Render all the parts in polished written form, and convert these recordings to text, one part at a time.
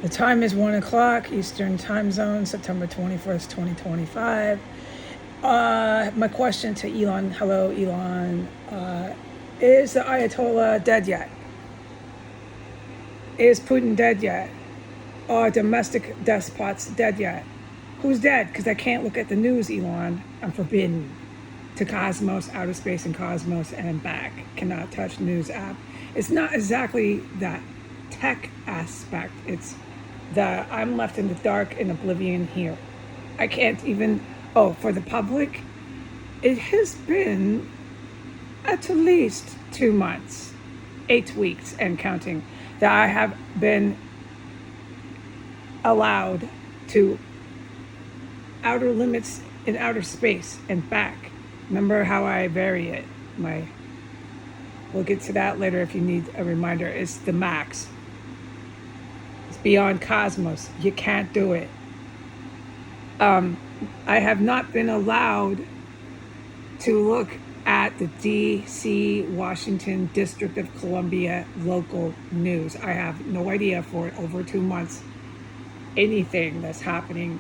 The time is 1 o'clock Eastern Time Zone, September 21st, 2025. My question to Elon, hello Elon, is the Ayatollah dead yet? Is Putin dead yet? Are domestic despots dead yet? Who's dead? Because I can't look at the news, Elon. I'm forbidden to Cosmos, outer space and Cosmos and back. Cannot touch news app. It's not exactly that tech aspect. It's the I'm left in the dark in oblivion here. I can't even, for the public, it has been at least 2 months, 8 weeks and counting, that I have been allowed to outer limits in outer space and back. Remember how I vary it? We'll get to that later if you need a reminder. It's the max. It's beyond Cosmos. You can't do it. I have not been allowed to look at the D.C., Washington, District of Columbia local news. I have no idea for over 2 months anything that's happening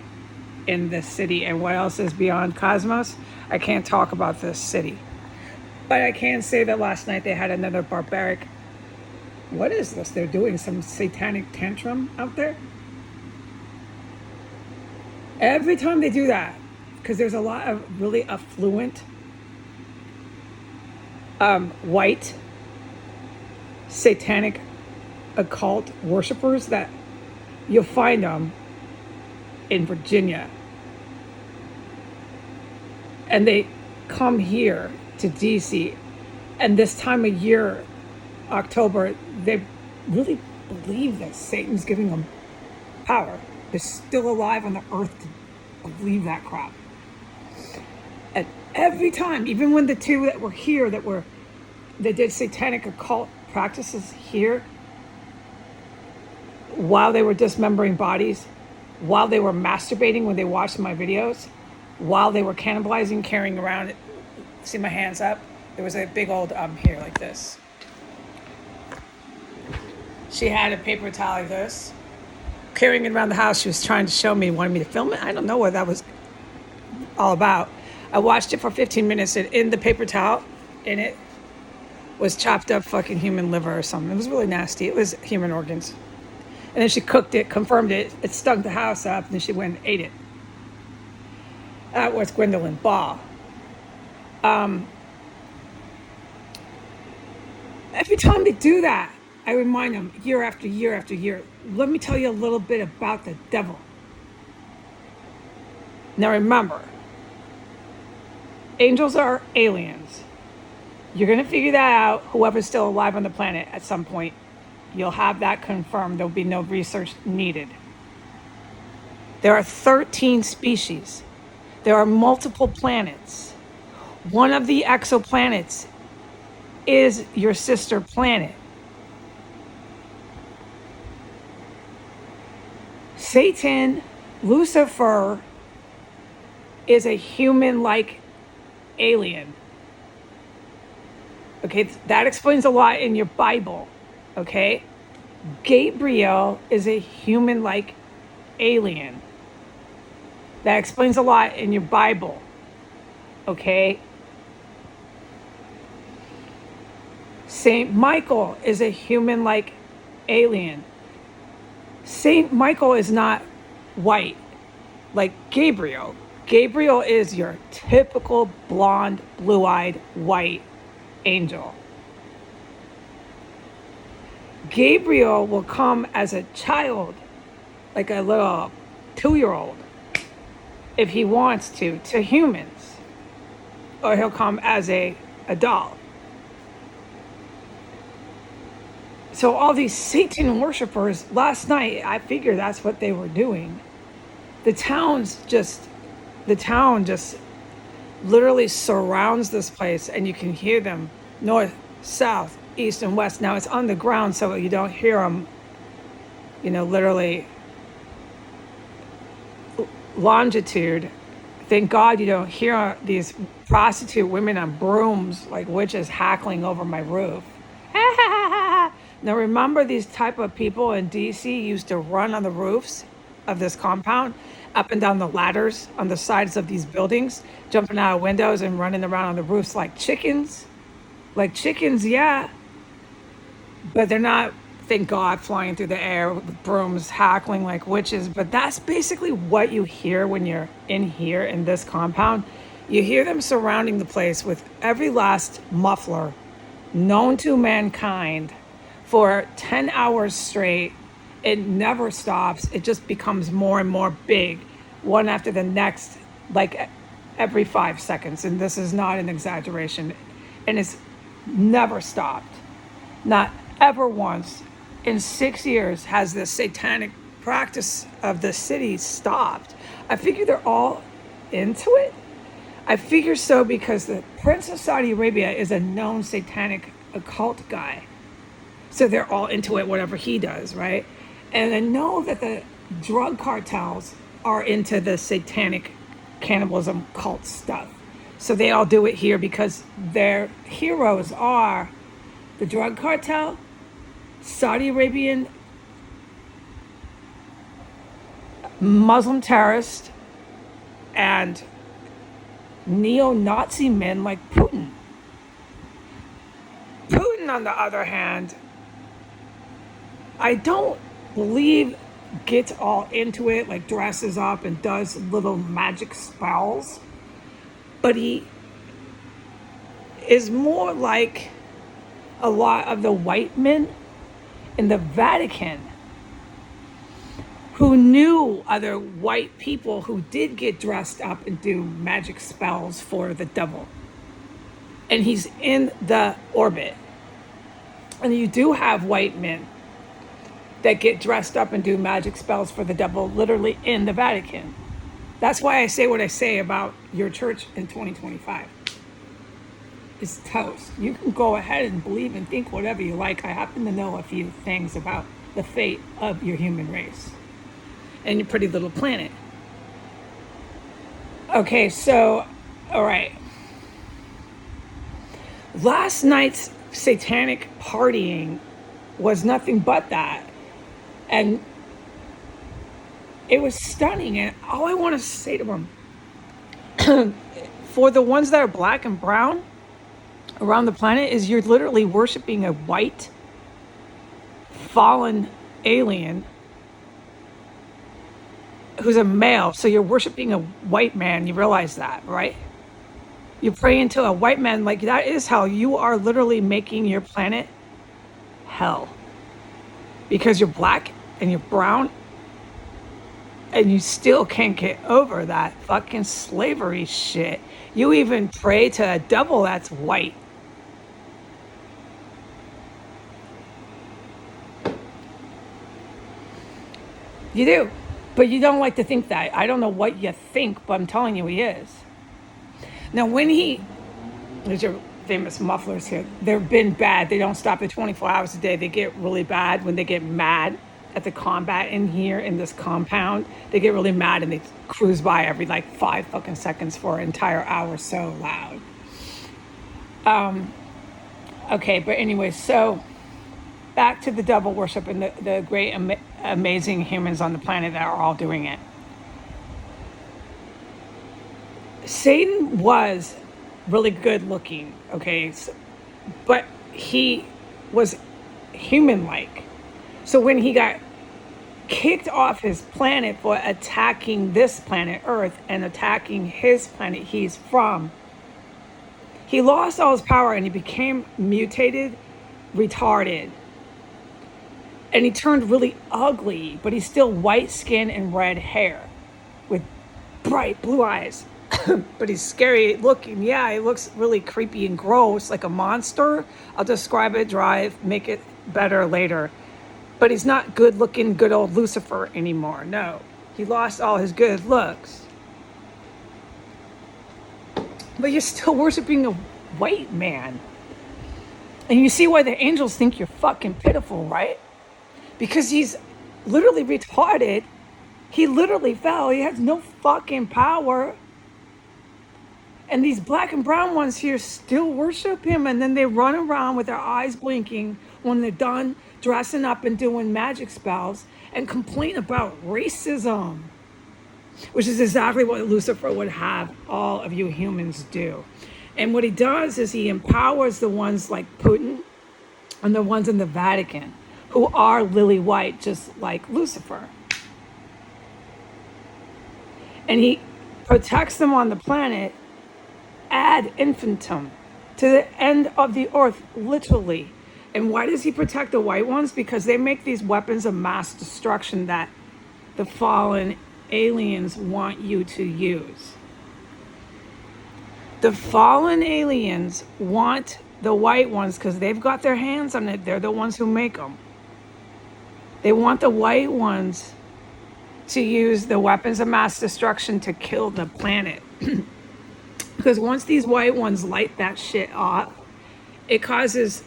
in this city. And what else is beyond Cosmos? I can't talk about this city. But I can say that last night they had another barbaric, what is this? They're doing some satanic tantrum out there? Every time they do that, because there's a lot of really affluent, white, satanic, occult worshipers that you'll find them in Virginia. And they come here to DC. And this time of year, October, they really believe that Satan's giving them power. They're still alive on the earth to believe that crap. And every time, even when the two that were here they did satanic occult practices here, while they were dismembering bodies, while they were masturbating when they watched my videos, while they were cannibalizing, carrying around, see my hands up? There was a big old here like this. She had a paper towel like this, carrying it around the house. She was trying to show me, wanted me to film it. I don't know what that was all about. I watched it for 15 minutes, and in the paper towel, in it, was chopped up fucking human liver or something. It was really nasty. It was human organs. And then she cooked it, confirmed it. It stunk the house up, and then she went and ate it. That was Gwendolyn Ball. Every time they do that, I remind them year after year after year. Let me tell you a little bit about the devil. Now remember, angels are aliens. You're going to figure that out, whoever's still alive on the planet at some point. You'll have that confirmed. There'll be no research needed. There are 13 species. There are multiple planets. One of the exoplanets is your sister planet. Satan, Lucifer, is a human-like alien. Okay, that explains a lot in your Bible. Okay, Gabriel is a human-like alien. That explains a lot in your Bible. Okay, Saint Michael is a human-like alien. Saint Michael is not white like Gabriel. Gabriel is your typical blonde, blue-eyed, white angel. Gabriel will come as a child, like a little 2-year-old, if he wants to humans. Or he'll come as a adult. So all these Satan worshipers, last night, I figure that's what they were doing. The town just literally surrounds this place, and you can hear them north, south, east, and west. Now it's on the ground, so you don't hear them, literally longitude. Thank God you don't hear these prostitute women on brooms like witches hackling over my roof. Now remember, these type of people in DC used to run on the roofs of this compound, up and down the ladders on the sides of these buildings, jumping out of windows and running around on the roofs like chickens. Like chickens, yeah, but they're not, thank God, flying through the air with brooms, hackling like witches. But that's basically what you hear when you're in here in this compound. You hear them surrounding the place with every last muffler known to mankind for 10 hours straight. It never stops. It just becomes more and more big, one after the next, like every 5 seconds. And this is not an exaggeration. And it's never stopped. Not ever once in 6 years has the satanic practice of the city stopped. I figure they're all into it. I figure so because the Prince of Saudi Arabia is a known satanic occult guy. So they're all into it, whatever he does, right? And I know that the drug cartels are into the satanic cannibalism cult stuff. So they all do it here because their heroes are the drug cartel, Saudi Arabian Muslim terrorists, and neo-Nazi men like Putin. Putin, on the other hand, I don't believe gets all into it, like dresses up and does little magic spells, but he is more like a lot of the white men in the Vatican who knew other white people who did get dressed up and do magic spells for the devil. And he's in the orbit. And you do have white men that get dressed up and do magic spells for the devil literally in the Vatican. That's why I say what I say about your church in 2025. It's toast. You can go ahead and believe and think whatever you like. I happen to know a few things about the fate of your human race and your pretty little planet. Okay, so, all right. Last night's satanic partying was nothing but that. And it was stunning. And all I want to say to them, for the ones that are black and brown around the planet, is you're literally worshiping a white, fallen alien who's a male. So you're worshiping a white man. You realize that, right? You pray into a white man. Like, that is how you are literally making your planet hell. Because you're black and you're brown and you still can't get over that fucking slavery shit. You even pray to a devil that's white. You do. But you don't like to think that. I don't know what you think, but I'm telling you he is. Now, when there's your famous mufflers here. They've been bad. They don't stop at 24 hours a day. They get really bad when they get mad at the combat in here in this compound. They get really mad and they cruise by every like 5 fucking seconds for an entire hour. So loud. Okay, but anyway, so back to the devil worship and the great, amazing humans on the planet that are all doing it. Satan was really good looking, okay, but he was human-like. So when he got kicked off his planet for attacking this planet Earth and attacking his planet he's from, he lost all his power and he became mutated, retarded. And he turned really ugly, but he's still white skin and red hair with bright blue eyes. But he's scary looking. Yeah, he looks really creepy and gross, like a monster. I'll describe it, make it better later. But he's not good looking, good old Lucifer anymore. No, he lost all his good looks. But you're still worshiping a white man. And you see why the angels think you're fucking pitiful, right? Because he's literally retarded. He literally fell. He has no fucking power. And these black and brown ones here still worship him. And then they run around with their eyes blinking when they're done dressing up and doing magic spells and complain about racism, which is exactly what Lucifer would have all of you humans do. And what he does is he empowers the ones like Putin and the ones in the Vatican who are lily white, just like Lucifer. And he protects them on the planet ad infinitum, to the end of the earth, literally. And why does he protect the white ones? Because they make these weapons of mass destruction that the fallen aliens want you to use. The fallen aliens want the white ones because they've got their hands on it. They're the ones who make them. They want the white ones to use the weapons of mass destruction to kill the planet. Because once these white ones light that shit off, it causes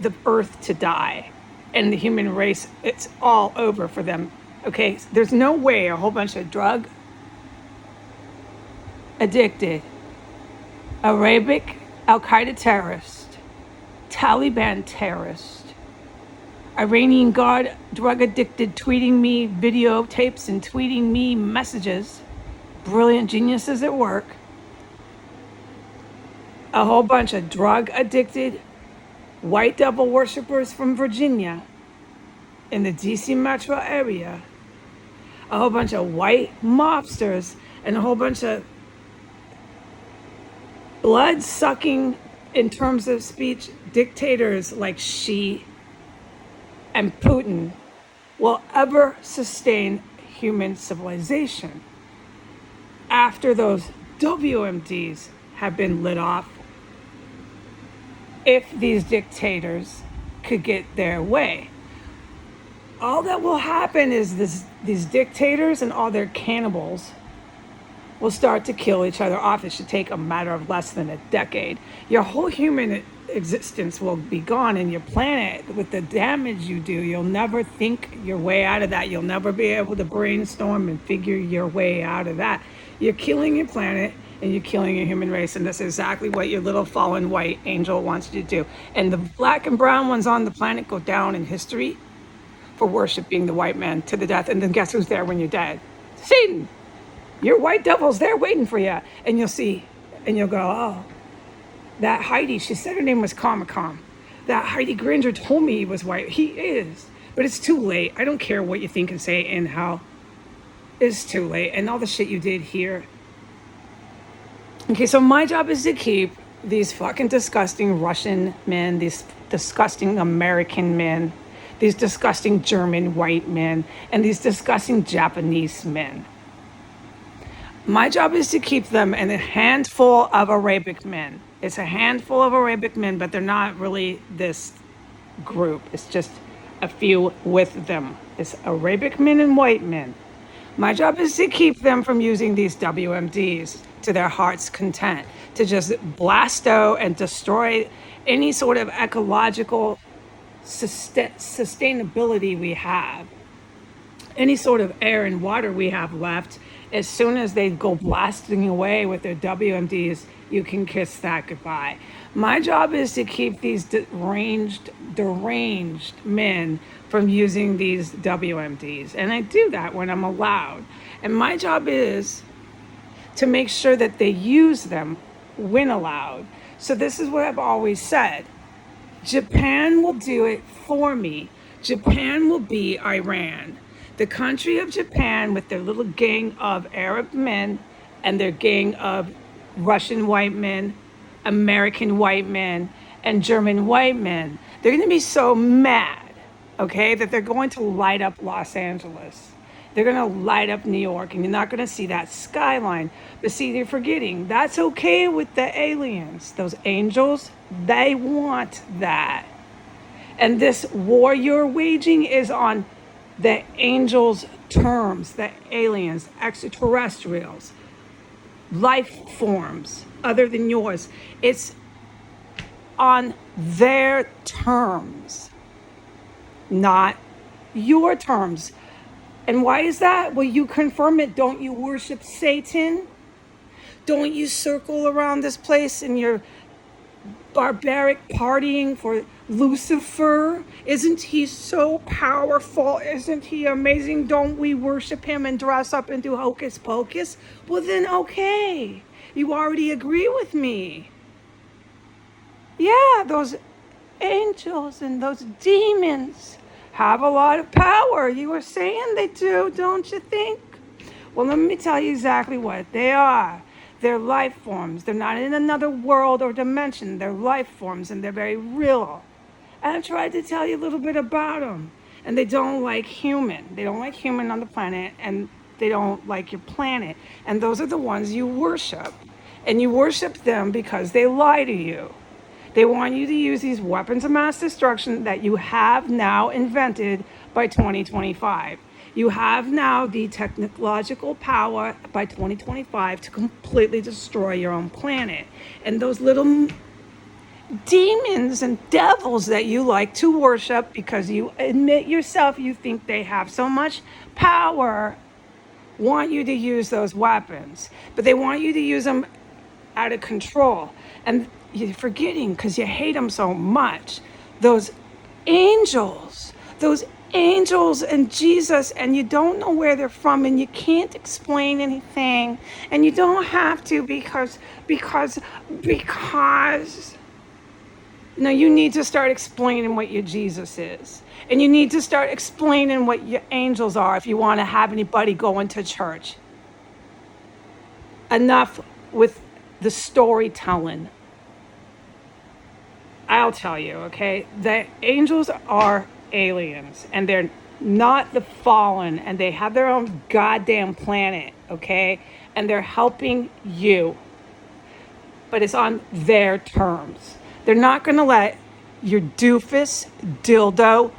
the earth to die. And the human race, it's all over for them. Okay, there's no way a whole bunch of drug addicted, Arabic Al-Qaeda terrorist, Taliban terrorist, Iranian guard drug addicted tweeting me videotapes and tweeting me messages, brilliant geniuses at work, a whole bunch of drug addicted white devil worshippers from Virginia in the DC metro area, a whole bunch of white mobsters, and a whole bunch of blood-sucking, in terms of speech, dictators like Xi and Putin will ever sustain human civilization after those WMDs have been lit off. If these dictators could get their way, all that will happen is these dictators and all their cannibals will start to kill each other off. It should take a matter of less than a decade. Your whole human existence will be gone, and your planet, with the damage you do, you'll never think your way out of that. You'll never be able to brainstorm and figure your way out of that. You're killing your planet and you're killing your human race, and that's exactly what your little fallen white angel wants you to do. And the black and brown ones on the planet go down in history for worshiping the white man to the death. And then guess who's there when you're dead? Satan. Your white devil's there waiting for you. And you'll see, and you'll go, oh, that Heidi, she said her name was Comic-Con. That Heidi Granger told me he was white. He is. But it's too late. I don't care what you think and say and how. It's too late. And all the shit you did here. Okay, so my job is to keep these fucking disgusting Russian men, these disgusting American men, these disgusting German white men, and these disgusting Japanese men. My job is to keep them in a handful of Arabic men. It's a handful of Arabic men, but they're not really this group. It's just a few with them. It's Arabic men and white men. My job is to keep them from using these WMDs to their heart's content, to just blast out and destroy any sort of ecological sustainability we have, any sort of air and water we have left. As soon as they go blasting away with their WMDs, you can kiss that goodbye. My job is to keep these deranged men from using these WMDs. And I do that when I'm allowed. And my job is to make sure that they use them when allowed. So this is what I've always said. Japan will do it for me. Japan will be Iran. The country of Japan, with their little gang of Arab men and their gang of Russian white men, American white men, and German white men, they're going to be so mad, okay, that they're going to light up Los Angeles. They're going to light up New York, and you're not going to see that skyline. But see, they're forgetting that's okay with the aliens. Those angels, they want that. And this war you're waging is on the angels' terms, the aliens, extraterrestrials, life forms other than yours. It's on their terms, not your terms. And why is that? Well, you confirm it. Don't you worship Satan? Don't you circle around this place in your barbaric partying for Lucifer, isn't he so powerful? Isn't he amazing? Don't we worship him and dress up and do hocus pocus? Well, then, okay. You already agree with me. Yeah, those angels and those demons have a lot of power. You were saying they do, don't you think? Well, let me tell you exactly what they are. They're life forms. They're not in another world or dimension. They're life forms, and they're very real. And I tried to tell you a little bit about them. And they don't like human. They don't like human on the planet, and they don't like your planet. And those are the ones you worship. And you worship them because they lie to you. They want you to use these weapons of mass destruction that you have now invented by 2025. You have now the technological power by 2025 to completely destroy your own planet. And those little demons and devils that you like to worship because you admit yourself you think they have so much power want you to use those weapons. But they want you to use them out of control. And you're forgetting, because you hate them so much, those angels and Jesus, and you don't know where they're from, and you can't explain anything, and you don't have to because no, you need to start explaining what your Jesus is. And you need to start explaining what your angels are if you want to have anybody going to church. Enough with the storytelling. I'll tell you, okay? The angels are aliens, and they're not the fallen, and they have their own goddamn planet, okay? And they're helping you. But it's on their terms. They're not going to let your doofus, dildo,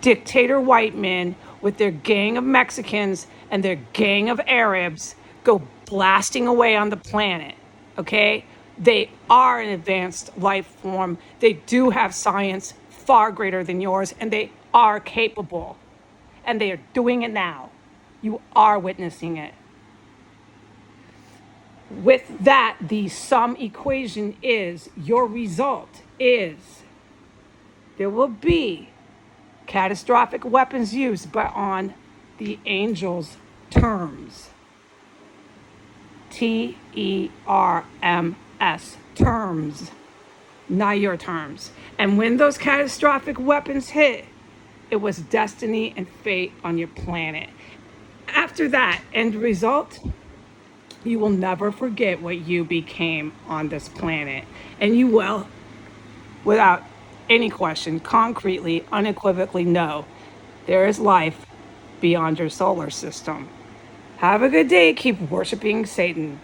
dictator white men with their gang of Mexicans and their gang of Arabs go blasting away on the planet, okay? They are an advanced life form. They do have science far greater than yours, and they are capable. And they are doing it now. You are witnessing it. With that, the sum equation is, your result is, there will be catastrophic weapons used, but on the angels' terms. TERMS, terms, not your terms. And when those catastrophic weapons hit, it was destiny and fate on your planet. After that end result, you will never forget what you became on this planet. And you will, without any question, concretely, unequivocally know there is life beyond your solar system. Have a good day. Keep worshiping Satan.